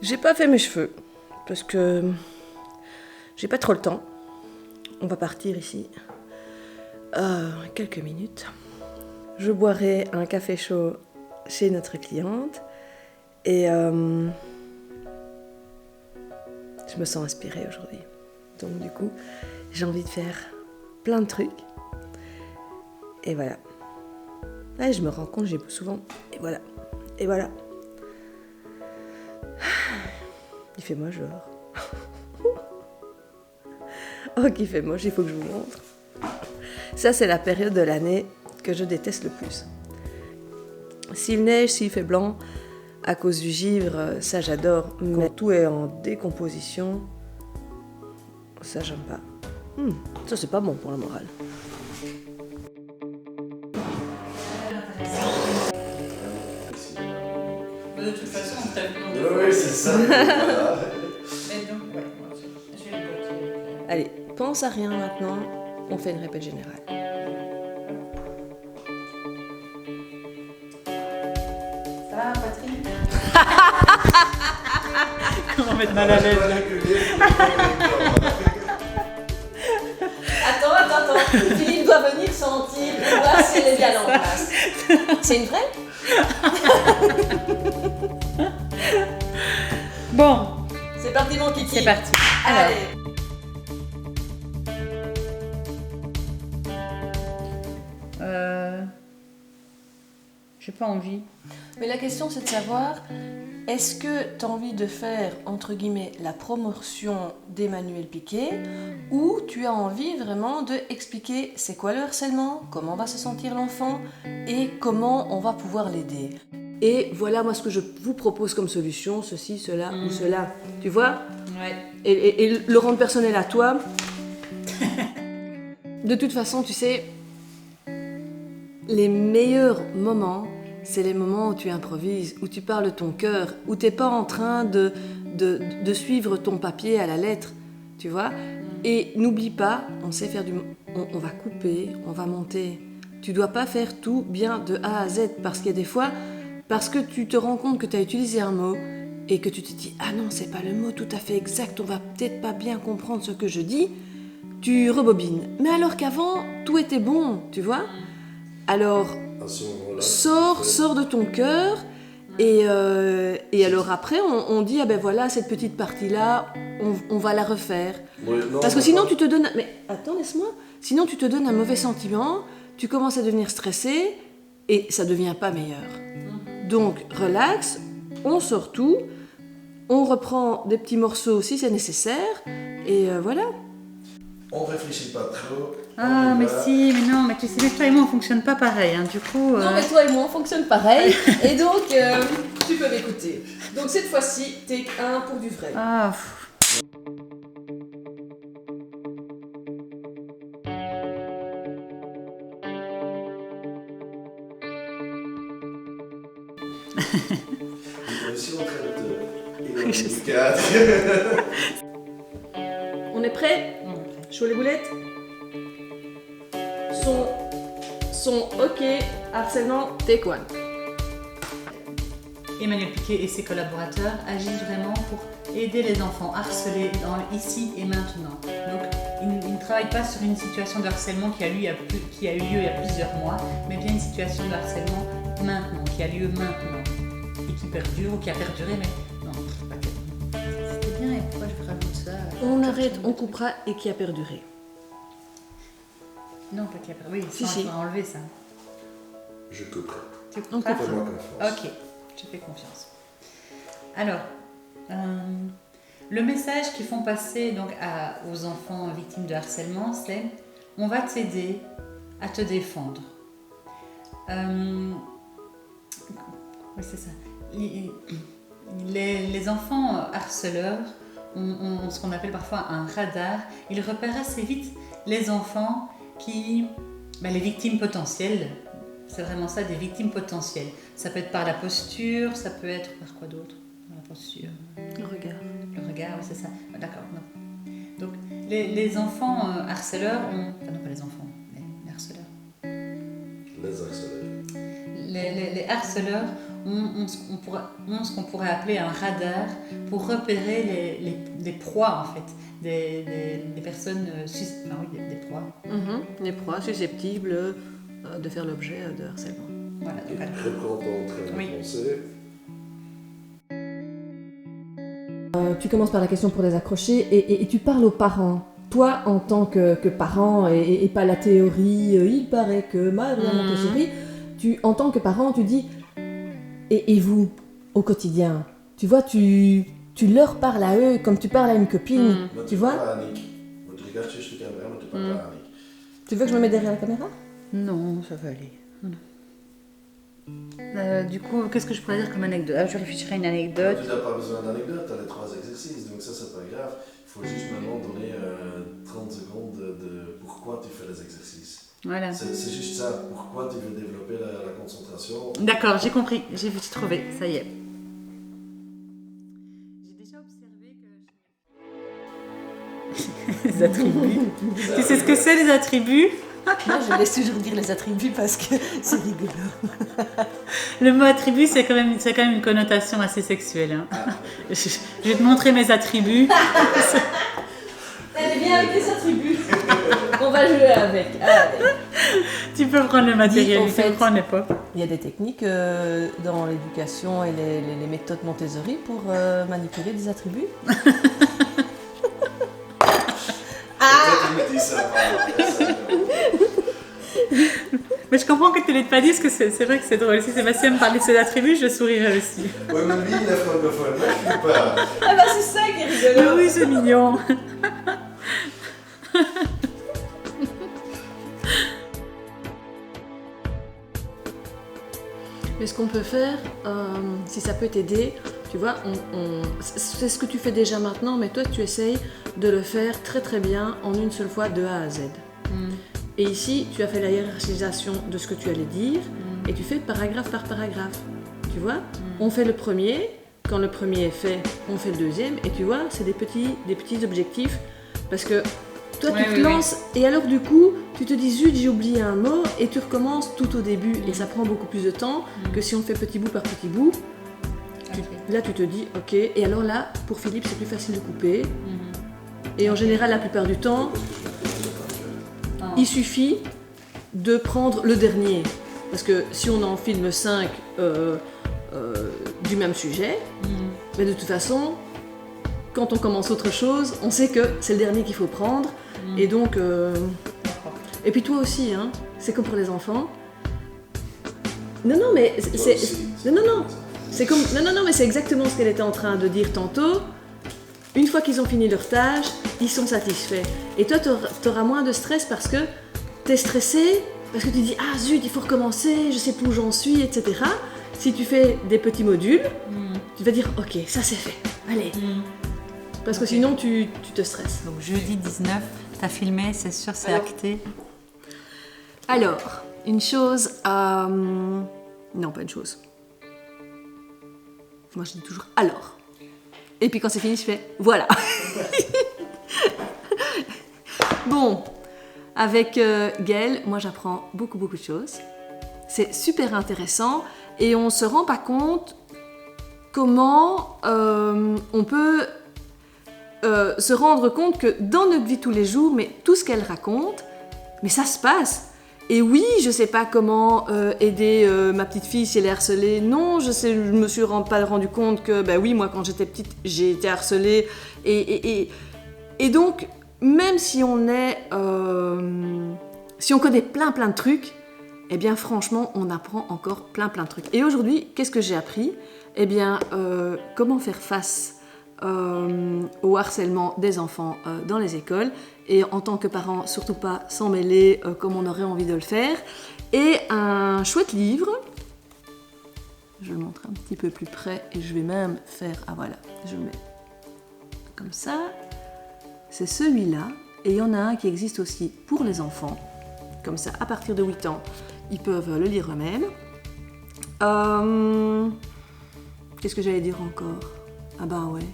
J'ai pas fait mes cheveux parce que j'ai pas trop le temps. On va partir ici. Quelques minutes. Je boirai un café chaud chez notre cliente et je me sens inspirée aujourd'hui. Donc du coup, j'ai envie de faire plein de trucs. Et voilà. Là, je me rends compte, j'ai souvent... Et voilà. Et voilà. Il fait moche dehors. Oh, qu'il fait moche, il faut que je vous montre. Ça, c'est la période de l'année que je déteste le plus. S'il neige, s'il fait blanc, à cause du givre, ça j'adore. Mais tout est en décomposition, ça j'aime pas. Ça, c'est pas bon pour la morale. De toute façon, on t'a vu. Oui, c'est ça. Voilà. Mais donc, ouais, moi, je vais le bloquer. Allez, pense à rien maintenant, on fait une répète générale. Ça va, Patrick? Comment mettre mal à l'aise là? Attends. Philippe doit venir sentir pour voir si elle est bien en place. C'est une vraie? Bon, C'est parti mon kiki. c'est parti. Alors, Allez. j'ai pas envie. Mais la question c'est de savoir, est-ce que tu as envie de faire, entre guillemets, la promotion d'Emmanuel Piquet ou tu as envie vraiment de expliquer c'est quoi le harcèlement, comment va se sentir l'enfant et comment on va pouvoir l'aider. Et voilà moi ce que je vous propose comme solution, ceci, cela ou cela. Tu vois? Ouais. Et le rendre personnel à toi. De toute façon, tu sais, les meilleurs moments, c'est les moments où tu improvises, où tu parles de ton cœur, où tu n'es pas en train de suivre ton papier à la lettre, tu vois. Et n'oublie pas, on sait faire on va couper, on va monter. Tu dois pas faire tout bien de A à Z, parce qu'il y a des fois, parce que tu te rends compte que tu as utilisé un mot et que tu te dis « Ah non, c'est pas le mot tout à fait exact, on va peut-être pas bien comprendre ce que je dis », tu rebobines. Mais alors qu'avant, tout était bon, tu vois. Alors, À ce moment-là, sors de ton cœur et alors après on dit ah ben voilà cette petite partie là on va la refaire Oui, non, parce que on va sinon pas- tu te donnes mais attends laisse-moi sinon tu te donnes un mauvais sentiment, tu commences à devenir stressé et ça devient pas meilleur. Donc relax, on sort tout, on reprend des petits morceaux si c'est nécessaire et voilà. On réfléchit pas trop. Ah, on y mais va. si, mais non, mais tu sais, mais toi et moi, on fonctionne pas pareil, hein. Du coup, Non mais toi et moi on fonctionne pareil et donc tu peux m'écouter. Donc cette fois-ci take 1 pour du vrai. ah, pff. Je suis aussi en train de te... Je sais. On est prêt? Chaud les boulettes? Son ok, harcèlement, take 1. Emmanuel Piquet et ses collaborateurs agissent vraiment pour aider les enfants harcelés dans l'ici et maintenant. Donc, ils ne travaillent pas sur une situation de harcèlement qui a eu lieu il y a plusieurs mois, mais bien une situation de harcèlement maintenant, qui a lieu maintenant, et qui perdure ou qui a perduré, mais non, pas que. C'était bien, et pourquoi je rajoute ça? On arrête, on coupera et qui a perduré. Non, pas qui a perduré, oui, Si, ça, si. on va enlever ça. Je couperai. Tu On comprends? comprend. Fais-moi confiance. Ok, je fais confiance. Alors, le message qu'ils font passer donc aux enfants victimes de harcèlement, c'est « on va t'aider à te défendre ». Oui, c'est ça. Les enfants harceleurs ont ce qu'on appelle parfois un radar. Ils repèrent assez vite les enfants les victimes potentielles. C'est vraiment ça, des victimes potentielles. Ça peut être par la posture, ça peut être par quoi d'autre? Par la posture. Le regard. Le regard, oui, c'est ça. Ah, d'accord, non. Donc, les enfants harceleurs ont... Enfin, non, pas les enfants, les harceleurs. Les harceleurs. Les harceleurs ce qu'on pourrait appeler un radar pour repérer les proies en fait, des personnes, des proies. Les proies susceptibles de faire l'objet de harcèlement. Voilà, donc, Reprends ton train de Oui. pensée. Tu commences par la question pour les accrocher et tu parles aux parents. Toi, en tant que parent et pas la théorie, il paraît que Marie Montessori, en tant que parent, tu dis et vous, au quotidien, tu vois, tu leur parles à eux comme tu parles à une copine, Maar tu tu vois. parles à Annick. Want tu regardes juste la caméra, mais tu parles pas à Annick. Tu veux que je me mette derrière la caméra? Non, ça va aller. Du coup, qu'est-ce que je pourrais dire comme anecdote? Je réfléchirai à une anecdote. Tu n'as pas besoin d'anecdote, tu as les 3 exercices, donc ça c'est pas grave. Il faut juste maintenant donner 30 secondes de pourquoi tu fais les exercices. Voilà. C'est juste ça, pourquoi tu veux développer la concentration. D'accord, j'ai compris, j'ai trouvé, ça y est. J'ai déjà observé que... les attributs. Tu sais ce que c'est les attributs? Moi, je laisse toujours dire les attributs parce que c'est rigolo. Le mot attribut, c'est quand même une connotation assez sexuelle. Hein. Je vais te montrer mes attributs. Elle est bien avec les attributs. On va jouer avec. Allez. Tu peux prendre le matériel, En tu fait, peux prendre les pop. Il y a des techniques dans l'éducation et les méthodes Montessori pour manipuler des attributs. Peut-être tu me dis ça. Mais je comprends que tu ne l'aies pas dit, parce que c'est vrai que c'est drôle. Si Sébastien me parlait de ses attributs, je sourirais aussi. Oui, mais lui, il est francophone, moi je ne suis pas. Ah bah c'est ça qui est rigolo. Oui, c'est mignon. Mais ce qu'on peut faire, si ça peut t'aider, tu vois, c'est ce que tu fais déjà maintenant, mais toi tu essayes de le faire très très bien en une seule fois de A à Z. Et ici, tu as fait la hiérarchisation de ce que tu allais dire et tu fais paragraphe par paragraphe. Tu vois, on fait le premier, quand le premier est fait, on fait le deuxième et tu vois, c'est des petits objectifs parce que toi tu te lances et alors du coup, tu te dis zut, j'ai oublié un mot et tu recommences tout au début et ça prend beaucoup plus de temps que si on fait petit bout par petit bout. Là, tu te dis ok, et alors là, pour Philippe, c'est plus facile de couper. Et en général, la plupart du temps, il suffit de prendre le dernier. Parce que si on en filme 5 du même sujet, mais de toute façon, quand on commence autre chose, on sait que c'est le dernier qu'il faut prendre. Et donc... Et puis toi aussi, hein, c'est comme pour les enfants. Non, mais c'est... Non. C'est comme... Non, mais c'est exactement ce qu'elle était en train de dire tantôt. Une fois qu'ils ont fini leur tâche, ils sont satisfaits. Et toi, t'auras moins de stress parce que t'es stressé, parce que tu dis « Ah zut, il faut recommencer, je sais plus où j'en suis, etc. » Si tu fais des petits modules, tu vas dire « Ok, ça c'est fait, allez. » Parce que sinon, tu te stresses. Donc jeudi 19, t'as filmé, c'est sûr, c'est acté. Alors, une chose... Non, pas une chose. Moi, je dis toujours « Alors ». Et puis quand c'est fini, je fais « Voilà ». Bon, avec Gaëlle, moi j'apprends beaucoup de choses. C'est super intéressant et on ne se rend pas compte comment on peut se rendre compte que dans notre vie tous les jours, mais tout ce qu'elle raconte, mais ça se passe. Et oui, je sais pas comment aider ma petite fille si elle est harcelée. Non, je me suis pas rendu compte que, ben oui, moi quand j'étais petite, j'ai été harcelée. Et donc, même si on est, si on connaît plein de trucs, eh bien franchement, on apprend encore plein de trucs. Et aujourd'hui, qu'est-ce que j'ai appris? Eh bien, comment faire face au harcèlement des enfants dans les écoles. Et en tant que parent, surtout pas s'en mêler comme on aurait envie de le faire. Et un chouette livre, je le montre un petit peu plus près et je vais même faire, ah voilà, je le mets comme ça. C'est celui-là, et il y en a un qui existe aussi pour les enfants, comme ça, à partir de 8 ans, ils peuvent le lire eux-mêmes. Qu'est-ce que j'allais dire encore? Ah ben ouais,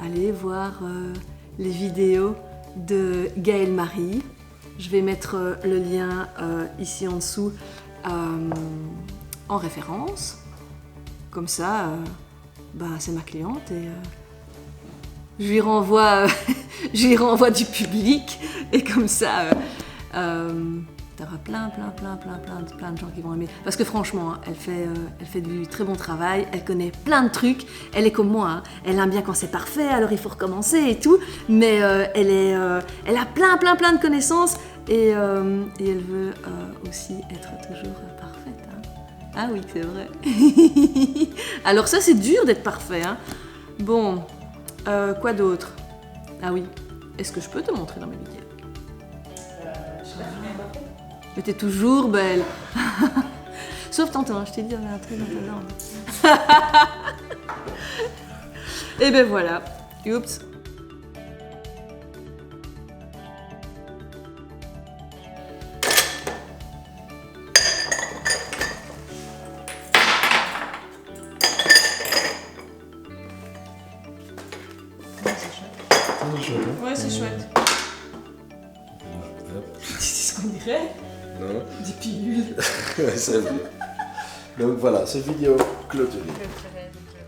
allez voir les vidéos de Gaëlle Marie. Je vais mettre le lien ici en dessous en référence. comme ça, c'est ma cliente et je lui renvoie, je lui renvoie du public et comme ça, t'auras plein de gens qui vont aimer. Parce que franchement, elle fait du très bon travail, elle connaît plein de trucs, elle est comme moi, hein. Elle aime bien quand c'est parfait, alors il faut recommencer et tout, mais elle a plein de connaissances et elle veut aussi être toujours parfaite. Hein. Ah oui, c'est vrai. Alors ça, c'est dur d'être parfait. Hein. Bon, quoi d'autre? Ah oui, est-ce que je peux te montrer dans mes vidéos? Je sais pas, tu viens pas. Mais t'es toujours belle. Sauf tantôt, hein, je t'ai dit, il y avait un truc dans ta jambe. Et ben voilà. Oups. Ouais, c'est chouette. C'est ce qu'on dirait. Non. Des pilules. C'est vrai. Donc voilà, cette vidéo clôturée. Je ferai, donc,